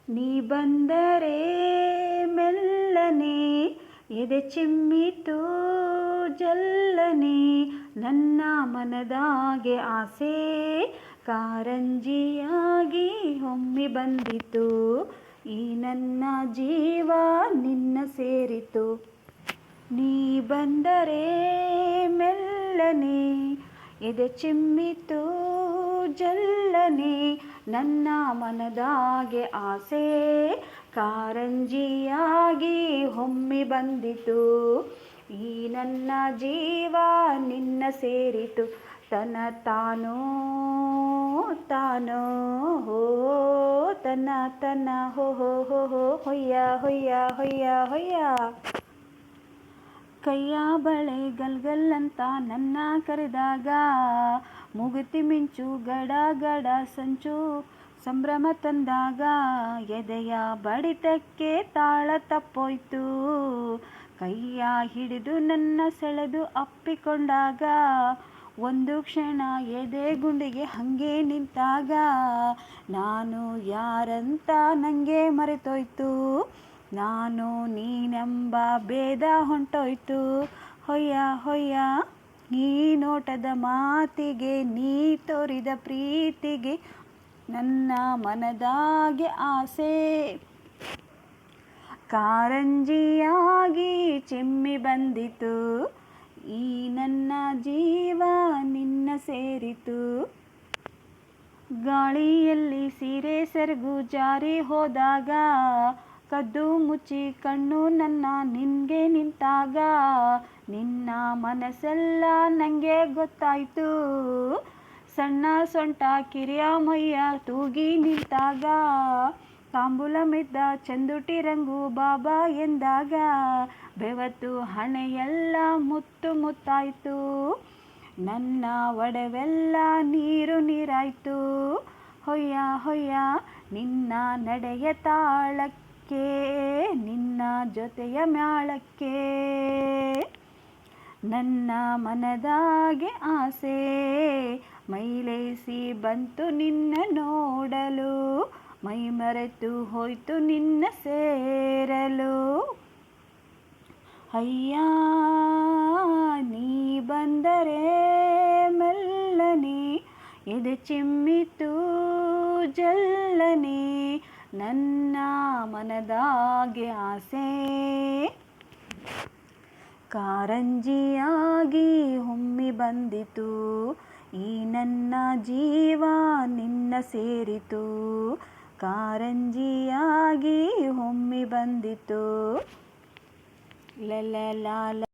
ನೀ ಬಂದರೆ ಮೆಲ್ಲನೆ ಎದೆ ಚಿಮ್ಮಿತು ಜಲ್ಲನೆ ನನ್ನ ಮನದಾಗೆ ಆಸೆ ಕಾರಂಜಿಯಾಗಿ ಹೊಮ್ಮಿ ಬಂದಿತು ಈ ನನ್ನ ಜೀವ ನಿನ್ನ ಸೇರಿತು ನೀ ಬಂದರೆ ಮೆಲ್ಲನೆ ಎದೆ ಚಿಮ್ಮಿತು ಜಲ್ಲನೆ ನನ್ನ ಮನದಾಗೆ ಆಸೆ ಕಾರಂಜಿಯಾಗಿ ಹೊಮ್ಮಿ ಬಂದಿತು ಈ ನನ್ನ ಜೀವ ನಿನ್ನ ಸೇರಿತು ತನ ತಾನೋ ತಾನೋ ಹೋ ತನ ತನ ಹೋ ಹೋ ಹೋ ಹೋ ಹೊಯ್ಯ ಹೊಯ್ಯ ಹೊಯ್ಯ ಹೊಯ್ಯ ಕೈಯ ಬಳೆ ಗಲ್ಗಲ್ಲಂತ ನನ್ನ ಕರೆದಾಗ ಮುಗುತಿ ಮಿಂಚು ಗಡ ಗಡ ಸಂಚು ಸಂಭ್ರಮ ತಂದಾಗ ಎದೆಯ ಬಡಿತಕ್ಕೆ ತಾಳ ತಪ್ಪೋಯ್ತು ಕೈಯ ಹಿಡಿದು ನನ್ನ ಸೆಳೆದು ಅಪ್ಪಿಕೊಂಡಾಗ ಒಂದು ಕ್ಷಣ ಎದೆ ಗುಂಡಿಗೆ ಹಾಗೆ ನಿಂತಾಗ ನಾನು ಯಾರಂತ ನನಗೆ ಮರೆತೋಯ್ತು ನಾನು ನೀನೆಂಬ ಭೇದ ಹೊಂಟೋಯ್ತು ಹೊಯ್ಯ ಹೊಯ್ಯ ಈ ನೋಟದ ಮಾತಿಗೆ ನೀ ತೋರಿದ ಪ್ರೀತಿಗೆ ನನ್ನ ಮನದಾಗೆ ಆಸೆ ಕಾರಂಜಿಯಾಗಿ ಚಿಮ್ಮಿ ಬಂದಿತು ಈ ನನ್ನ ಜೀವ ನಿನ್ನ ಸೇರಿತು ಗಾಳಿಯಲ್ಲಿ ಸೀರೆ ಸೆರಗು ಜಾರಿ ಹೋದಾಗ ಕದ್ದು ಮುಚ್ಚಿ ಕಣ್ಣು ನನ್ನ ನಿನ್ಗೆ ನಿಂತಾಗ ನಿನ್ನ ಮನಸ್ಸೆಲ್ಲ ನನಗೆ ಗೊತ್ತಾಯ್ತು ಸಣ್ಣ ಸೊಂಟ ಕಿರಿಯ ಮೈಯ ತೂಗಿ ನಿಂತಾಗ ತಾಂಬೂಲ ಮೆದ್ದ ಚಂದುಟಿ ರಂಗು ಬಾಬಾ ಎಂದಾಗ ಬೆವತ್ತು ಹಣೆಯೆಲ್ಲ ಮುತ್ತು ಮುತ್ತಾಯ್ತು ನನ್ನ ಒಡವೆಲ್ಲ ನೀರು ನೀರಾಯ್ತು ಹೊಯ್ಯ ಹೊಯ್ಯ ನಿನ್ನ ನಡೆಯ ತಾಳಕ್ಕೆ ನಿನ್ನ ಜೊತೆಯ ಮ್ಯಾಳಕ್ಕೆ ನನ್ನ ಮನದಾಗೆ ಆಸೆ ಮೈಲೇಸಿ ಬಂತು ನಿನ್ನ ನೋಡಲು ಮೈ ಮರೆತು ಹೋಯ್ತು ನಿನ್ನ ಸೇರಲು ಅಯ್ಯ ನೀ ಬಂದರೆ ಮೆಲ್ಲನೆ ಎದೆ ಚಿಮ್ಮಿತು ಜಲ್ಲನೆ ನನ್ನ ಮನದಾಗೆ ಆಸೆ ಕಾರಂಜಿಯಾಗಿ ಹೊಮ್ಮಿ ಬಂದಿತು ಈ ನನ್ನ ಜೀವ ನಿನ್ನ ಸೇರಿತು ಕಾರಂಜಿಯಾಗಿ ಹೊಮ್ಮಿ ಬಂದಿತು ಲ ಲ ಲ